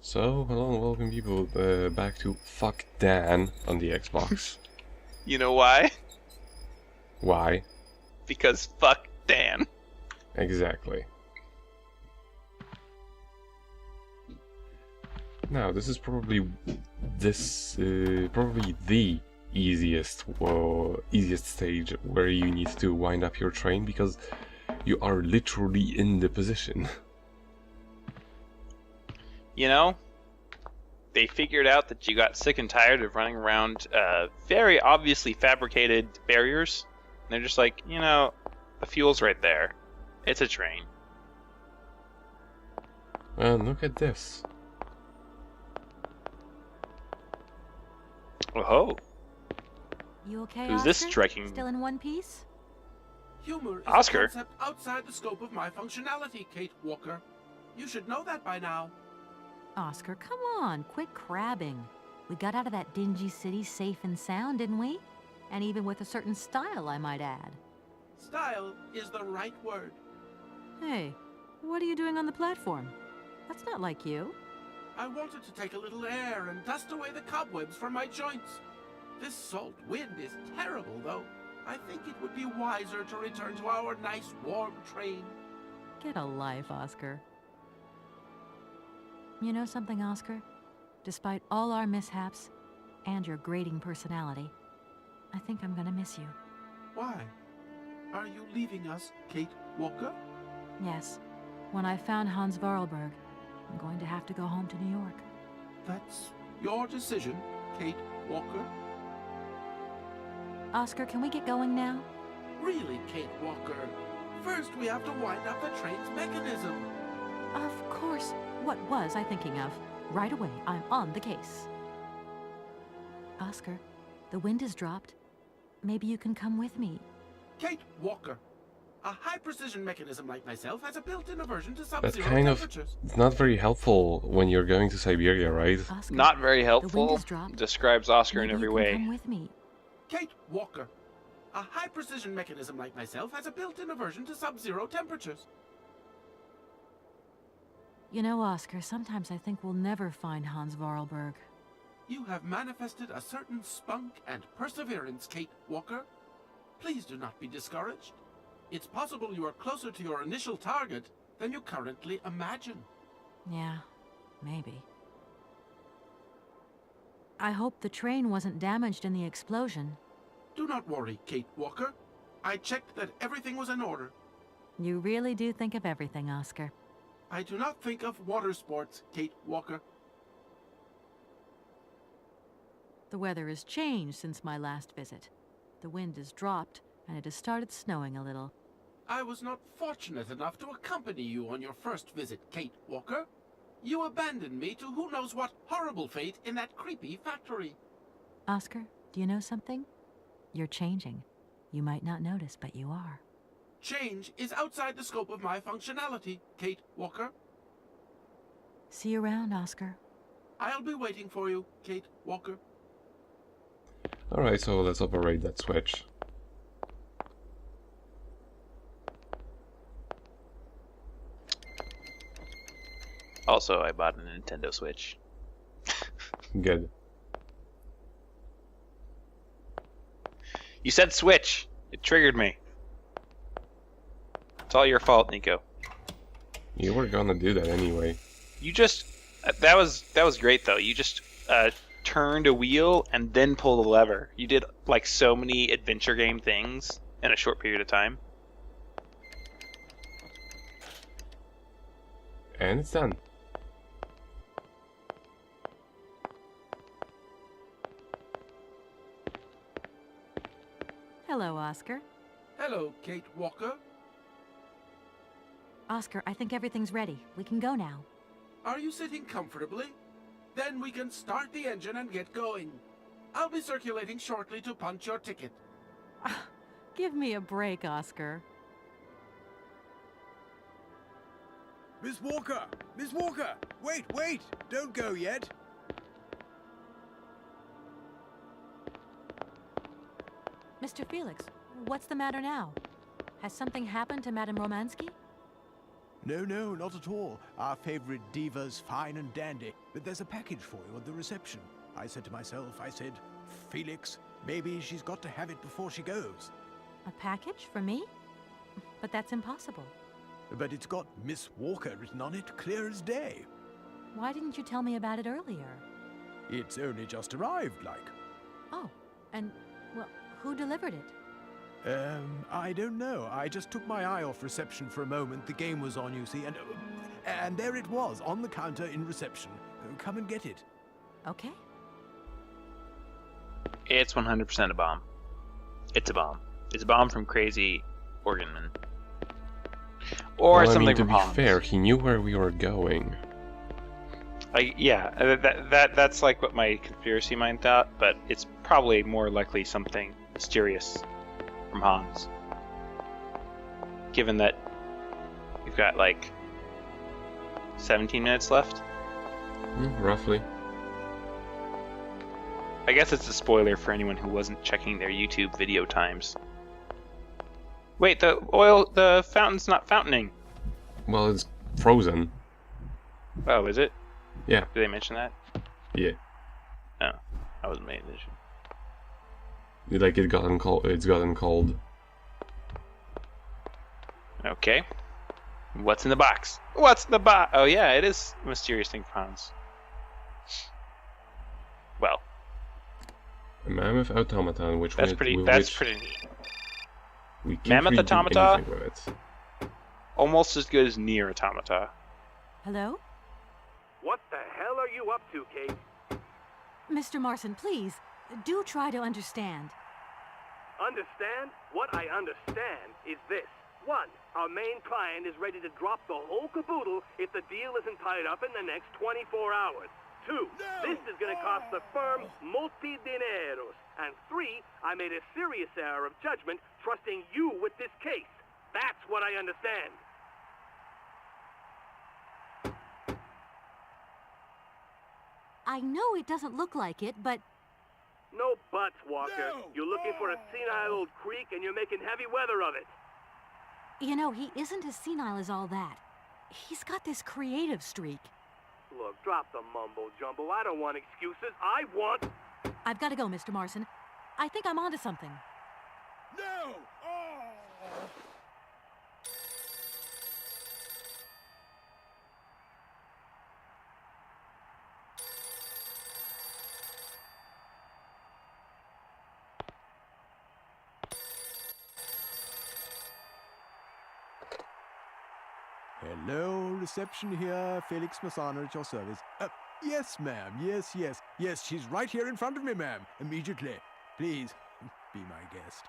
So, hello and welcome people back to Fuck Dan on the Xbox. You know why? Why? Because fuck Dan. Exactly. Now, this is probably probably the easiest stage where you need to wind up your train because you are literally in the position. You know, they figured out that you got sick and tired of running around very obviously fabricated barriers. And they're just like, you know, the fuel's right there. It's a train. And look at this. Oh, You okay, who's Oscar? this striking? Still in one piece? Humor is Oscar? a concept outside the scope of my functionality, Kate Walker. You should know that by now. Oscar, come on, quit crabbing. We got out of that dingy city safe and sound, didn't we? And even with a certain style, I might add. Style is the right word. Hey, what are you doing on the platform? That's not like you. I wanted to take a little air and dust away the cobwebs from my joints. This salt wind is terrible, though. I think it would be wiser to return to our nice warm train. Get a life, Oscar. You know something, Oscar? Despite all our mishaps and your grating personality, I think I'm gonna miss you. Why? Are you leaving us, Kate Walker? Yes. When I found Hans Vorarlberg, I'm going to have to go home to New York. That's your decision, Kate Walker. Oscar, can we get going now? Really, Kate Walker. First, we have to wind up the train's mechanism. Of course. What was I thinking of? Right away, I'm on the case. Oscar, the wind has dropped. Maybe you can come with me. Kate Walker. A high-precision mechanism like myself has a built-in aversion to That's sub-zero kind of temperatures. not very helpful when you're going to Siberia, right? Oscar, Not very the wind helpful. has dropped. Describes Oscar in Maybe every you can way. come with me. Kate Walker. A high-precision mechanism like myself has a built-in aversion to sub-zero temperatures. You know, Oscar, sometimes I think we'll never find Hans Vorarlberg. You have manifested a certain spunk and perseverance, Kate Walker. Please do not be discouraged. It's possible you are closer to your initial target than you currently imagine. Yeah, maybe. I hope the train wasn't damaged in the explosion. Do not worry, Kate Walker. I checked that everything was in order. You really do think of everything, Oscar. I do not think of water sports, Kate Walker. The weather has changed since my last visit. The wind has dropped, and it has started snowing a little. I was not fortunate enough to accompany you on your first visit, Kate Walker. You abandoned me to who knows what horrible fate in that creepy factory. Oscar, do you know something? You're changing. You might not notice, but you are. Change is outside the scope of my functionality, Kate Walker. See you around, Oscar. I'll be waiting for you, Kate Walker. Alright, so let's operate that switch. Also, I bought a Nintendo Switch. Good. You said Switch. It triggered me. It's all your fault, Nico. You were gonna do that anyway. You just that was great though. You just turned a wheel and then pulled a lever. You did like so many adventure game things in a short period of time. And it's done. Hello, Oscar. Hello, Kate Walker. Oscar, I think everything's ready. We can go now. Are you sitting comfortably? Then we can start the engine and get going. I'll be circulating shortly to punch your ticket. Give me a break, Oscar. Miss Walker! Miss Walker! Wait, wait! Don't go yet! Mr. Felix, what's the matter now? Has something happened to Madame Romansky? No, no, not at all. Our favorite diva's fine and dandy. But there's a package for you at the reception. I said to myself, Felix, maybe she's got to have it before she goes. A package for me? But that's impossible. But it's got Miss Walker written on it, clear as day. Why didn't you tell me about it earlier? It's only just arrived, like. Oh, and, well, who delivered it? I don't know. I just took my eye off reception for a moment. The game was on, you see, and there it was, on the counter in reception. Come and get it. Okay. It's 100% a bomb. It's a bomb. It's a bomb from Crazy Organman. Or Well, I something mean, to from be Hans. fair, he knew where we were going. Like, yeah, that's like what my conspiracy mind thought, but it's probably more likely something mysterious from Hans. Given that we've got like 17 minutes left. Roughly. I guess it's a spoiler for anyone who wasn't checking their YouTube video times. Wait, the fountain's not fountaining. Well, it's frozen. Oh, is it? Yeah. Did they mention that? Yeah. Oh, I wasn't paying attention. Like it's gotten cold. Okay. What's in the box? What's in the box? Oh yeah, it is a mysterious thing from Hans. Well, A mammoth automaton, which that's with pretty. with That's which pretty. we can't Mammoth really do automata? anything with it. Almost as good as Near Automata. Hello? What the hell are you up to, Kate? Mr. Marson, please, do try to understand. Understand? What I understand is this. 1. Our main client is ready to drop the whole caboodle if the deal isn't tied up in the next 24 hours. 2. This is going to cost the firm multi-dineros. And 3. I made a serious error of judgment trusting you with this case. That's what I understand. I know it doesn't look like it, but No buts, Walker. You're looking for a senile old creek and you're making heavy weather of it. you know, he isn't as senile as all that. He's got this creative streak. Look, drop the mumbo-jumbo. I don't want excuses. I want... I've got to go, Mr. Marson. I think I'm onto something. No! Hello, reception here. Felix Massana at your service. Yes, ma'am. Yes, she's right here in front of me, ma'am. Immediately. Please, be my guest.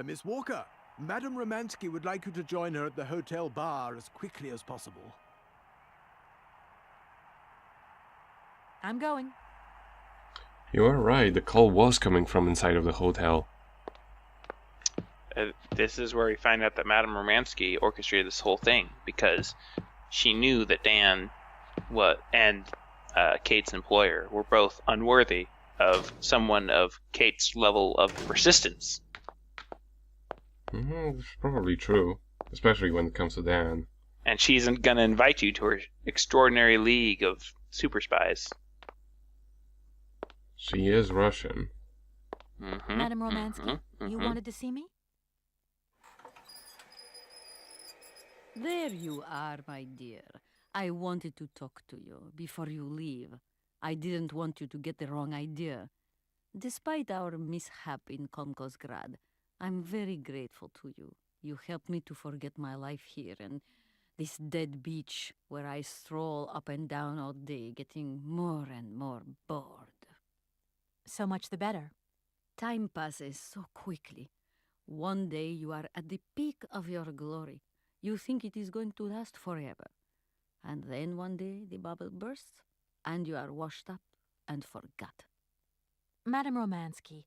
Miss Walker, Madame Romansky would like you to join her at the hotel bar as quickly as possible. I'm going. You are right, the call was coming from inside of the hotel. This is where we find out that Madame Romansky orchestrated this whole thing because she knew that Dan and Kate's employer were both unworthy of someone of Kate's level of persistence. It's probably true, especially when it comes to Dan. And she's going to invite you to her extraordinary league of super spies. She is Russian. Madame Romansky, you wanted to see me? There you are, my dear. I wanted to talk to you before you leave. I didn't want you to get the wrong idea. Despite our mishap in Komkosgrad, I'm very grateful to you. You helped me to forget my life here and this dead beach where I stroll up and down all day, getting more and more bored. So much the better. Time passes so quickly. One day you are at the peak of your glory. You think it is going to last forever. And then one day the bubble bursts, and you are washed up and forgot. Madame Romansky,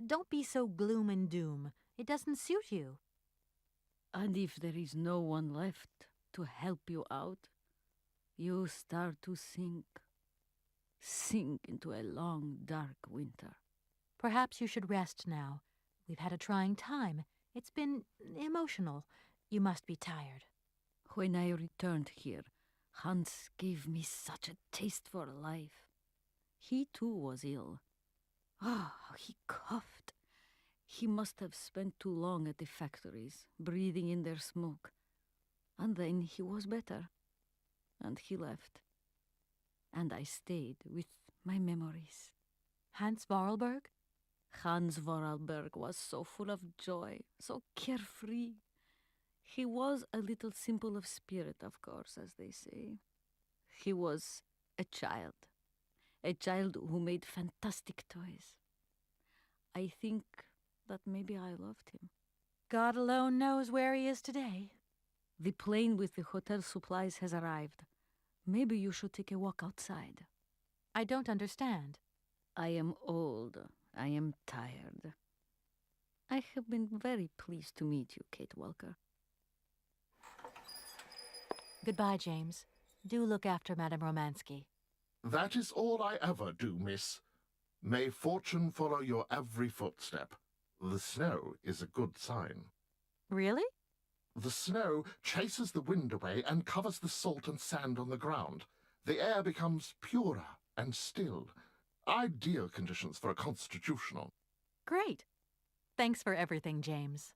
don't be so gloom and doom. It doesn't suit you. And if there is no one left to help you out, you start to sink into a long, dark winter. Perhaps you should rest now. We've had a trying time. It's been emotional. You must be tired. When I returned here, Hans gave me such a taste for life. He too was ill. Ah, he coughed. He must have spent too long at the factories, breathing in their smoke. And then he was better. And he left. And I stayed with my memories. Hans Vorarlberg? Hans Vorarlberg was so full of joy, so carefree. He was a little simple of spirit, of course, as they say. He was a child who made fantastic toys. I think that maybe I loved him. God alone knows where he is today. The plane with the hotel supplies has arrived. Maybe you should take a walk outside. I don't understand. I am old. I am tired. I have been very pleased to meet you, Kate Walker. Goodbye, James. Do look after Madame Romansky. That is all I ever do, miss. May fortune follow your every footstep. The snow is a good sign. Really? The snow chases the wind away and covers the salt and sand on the ground. The air becomes purer and still. Ideal conditions for a constitutional. Great. Thanks for everything, James.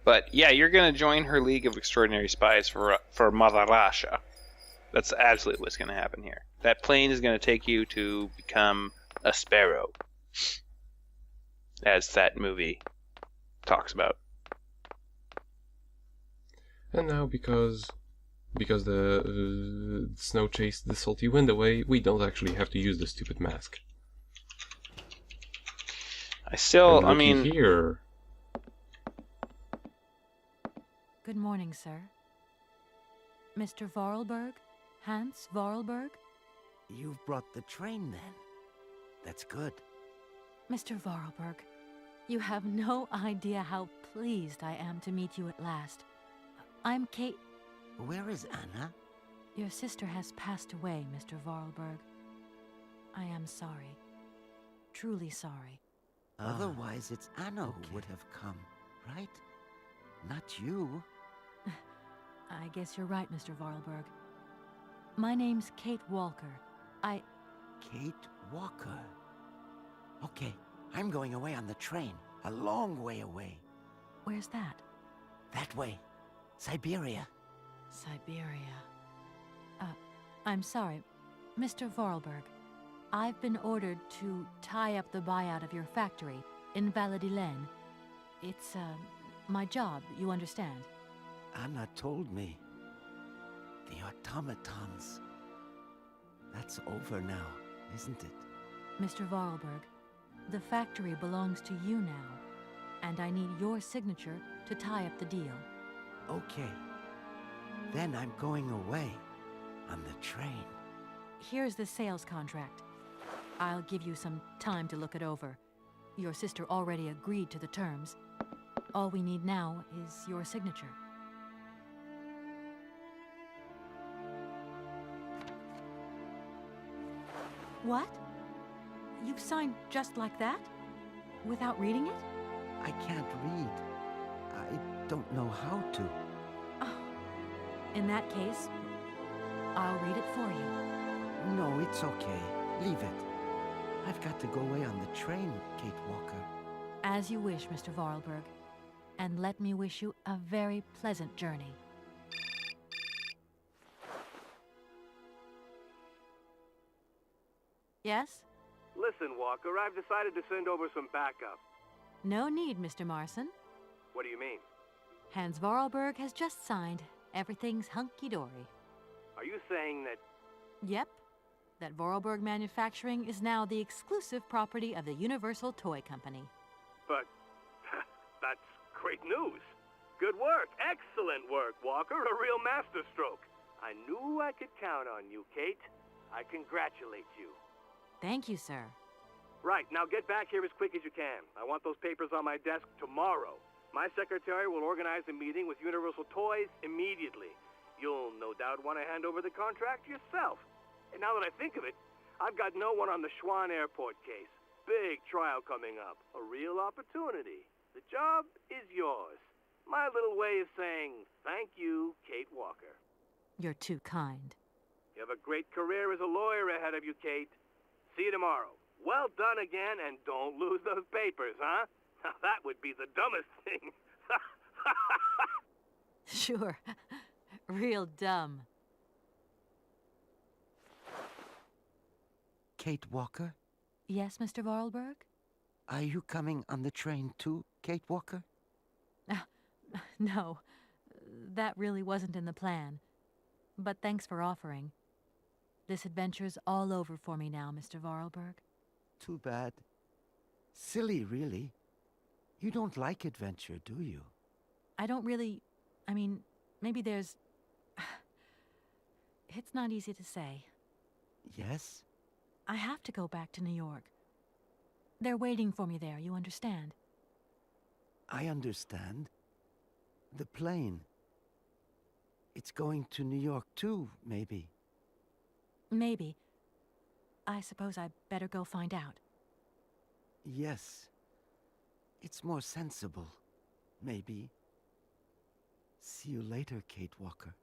But yeah, you're gonna join her League of Extraordinary Spies for Mother Russia. That's absolutely what's gonna happen here. That plane is gonna take you to become a sparrow, as that movie talks about. And now, because the snow chased the salty wind away, we don't actually have to use the stupid mask. I mean, here. Good morning, sir. Mr. Vorarlberg? Hans Vorarlberg? You've brought the train, then. That's good. Mr. Vorarlberg, you have no idea how pleased I am to meet you at last. I'm Kate. Where is Anna? Your sister has passed away, Mr. Vorarlberg. I am sorry. Truly sorry. Otherwise, it's Anna who would have come, right? Not you. I guess you're right, Mr. Vorarlberg. My name's Kate Walker. Kate Walker. Okay, I'm going away on the train. A long way away. Where's that? That way. Syberia. Syberia. I'm sorry. Mr. Vorarlberg, I've been ordered to tie up the buyout of your factory in Valladolid. It's, my job, you understand. Anna told me. The automatons. That's over now, isn't it? Mr. Vorarlberg, the factory belongs to you now, and I need your signature to tie up the deal. Okay. Then I'm going away on the train. Here's the sales contract. I'll give you some time to look it over. Your sister already agreed to the terms. All we need now is your signature. What? You've signed just like that? Without reading it? I can't read. I don't know how to. Oh, in that case, I'll read it for you. No, it's okay. Leave it. I've got to go away on the train, Kate Walker. As you wish, Mr. Vorarlberg. And let me wish you a very pleasant journey. Yes? Listen, Walker, I've decided to send over some backup. No need, Mr. Marson. What do you mean? Hans Vorarlberg has just signed. Everything's hunky-dory. Are you saying that... Yep. That Vorarlberg Manufacturing is now the exclusive property of the Universal Toy Company. But... that's great news. Good work. Excellent work, Walker. A real masterstroke. I knew I could count on you, Kate. I congratulate you. Thank you, sir. Right, now get back here as quick as you can. I want those papers on my desk tomorrow. My secretary will organize a meeting with Universal Toys immediately. You'll no doubt want to hand over the contract yourself. And now that I think of it, I've got no one on the Schwann Airport case. Big trial coming up. A real opportunity. The job is yours. My little way of saying thank you, Kate Walker. You're too kind. You have a great career as a lawyer ahead of you, Kate. See you tomorrow. Well done again, and don't lose those papers, huh? Now that would be the dumbest thing. Sure. Real dumb. Kate Walker? Yes, Mr. Vorarlberg? Are you coming on the train too, Kate Walker? No. That really wasn't in the plan. But thanks for offering. This adventure's all over for me now, Mr. Vorarlberg. Too bad. Silly, really. You don't like adventure, do you? I don't really... I mean, maybe there's... It's not easy to say. Yes? I have to go back to New York. They're waiting for me there, you understand? I understand. The plane. It's going to New York too, maybe. Maybe. I suppose I'd better go find out. Yes. It's more sensible. Maybe. See you later, Kate Walker.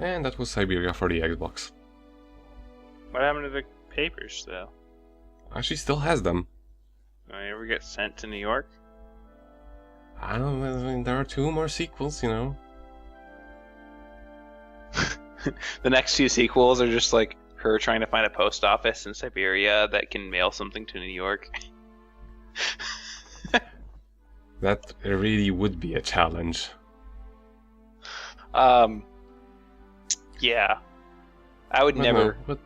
And that was Syberia for the Xbox. What happened to the papers, though? She still has them. Do they ever get sent to New York? I don't know, I mean, there are 2 more sequels, you know. The next 2 sequels are just like her trying to find a post office in Syberia that can mail something to New York. That really would be a challenge. Yeah. I would But never... no,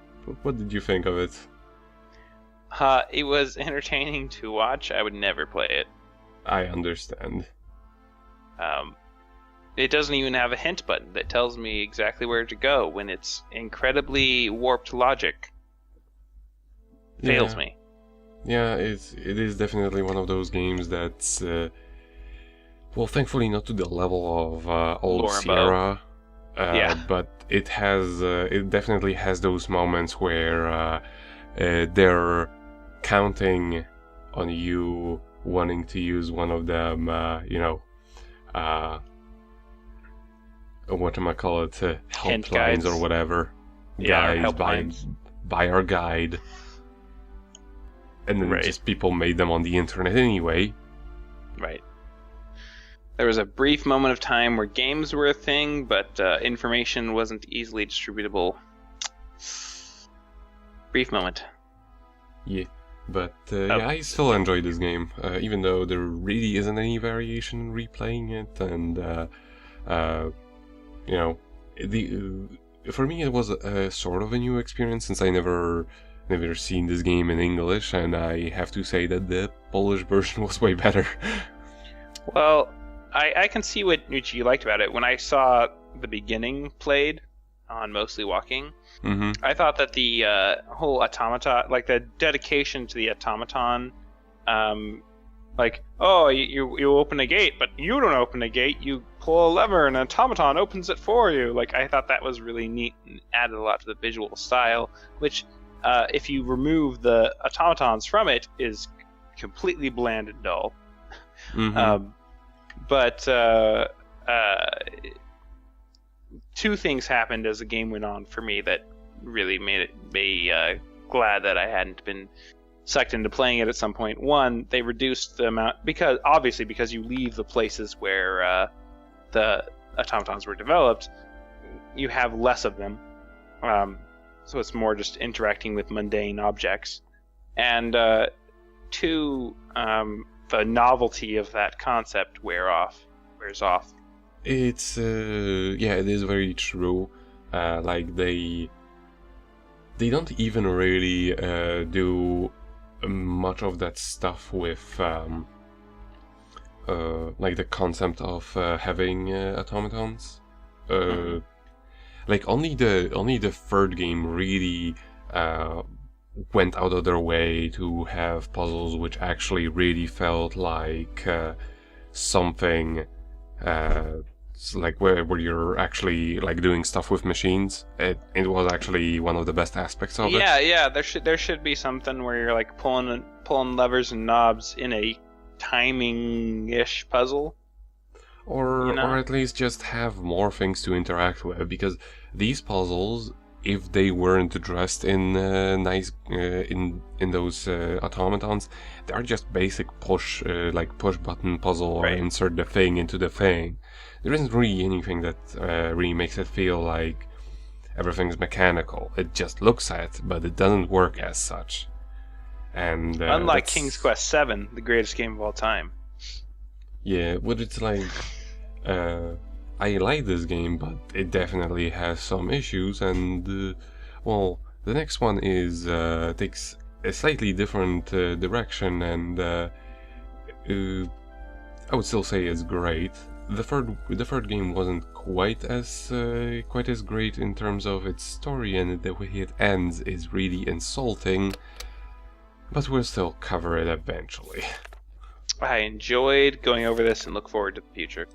what did you think of it? It was entertaining to watch. I would never play it. I understand. It doesn't even have a hint button that tells me exactly where to go when its incredibly warped logic fails me. Yeah, it is definitely one of those games that's, well, thankfully not to the level of old Lorembo. Sierra. Yeah. But it has, it definitely has those moments where they're counting on you wanting to use one of them, you know, whatchamacallit, Hint helplines guides. or whatever. Yeah, Guides helplines. by our guide. And then Right. just people made them on the internet anyway. Right. There was a brief moment of time where games were a thing, but information wasn't easily distributable. Brief moment. Yeah. But yeah, I still enjoy this game, even though there really isn't any variation in replaying it, and you know, for me it was a sort of a new experience since I never seen this game in English, and I have to say that the Polish version was way better. Well, I can see what you liked about it. When I saw the beginning played, on Mostly Walking. Mm-hmm. I thought that the whole automaton, like the dedication to the automaton, like, oh, you open a gate, but you don't open a gate. You pull a lever, and an automaton opens it for you. Like, I thought that was really neat and added a lot to the visual style, which, if you remove the automatons from it, is completely bland and dull. Mm-hmm. But two things happened as the game went on for me that really made me glad that I hadn't been sucked into playing it at some point. One, they reduced the amount, because you leave the places where the automatons were developed, you have less of them. So it's more just interacting with mundane objects. And two, the novelty of that concept wears off. It's it is very true. Like they don't even really do much of that stuff with like the concept of having automatons. Like only the third game really went out of their way to have puzzles which actually really felt like something like where you're actually like doing stuff with machines. It was actually one of the best aspects of it. Yeah. There should be something where you're like pulling levers and knobs in a timing-ish puzzle. Or at least just have more things to interact with, because these puzzles, if they weren't addressed in in those automatons, they are just basic push button puzzle or insert the thing into the thing. There isn't really anything that really makes it feel like everything's mechanical. It just looks at it, but it doesn't work as such. And unlike King's Quest VII, the greatest game of all time. Yeah, but it's like I like this game, but it definitely has some issues, and well, the next one is takes a slightly different direction, and I would still say it's great. The third game wasn't quite as great in terms of its story, and the way it ends is really insulting. But we'll still cover it eventually. I enjoyed going over this and look forward to the future.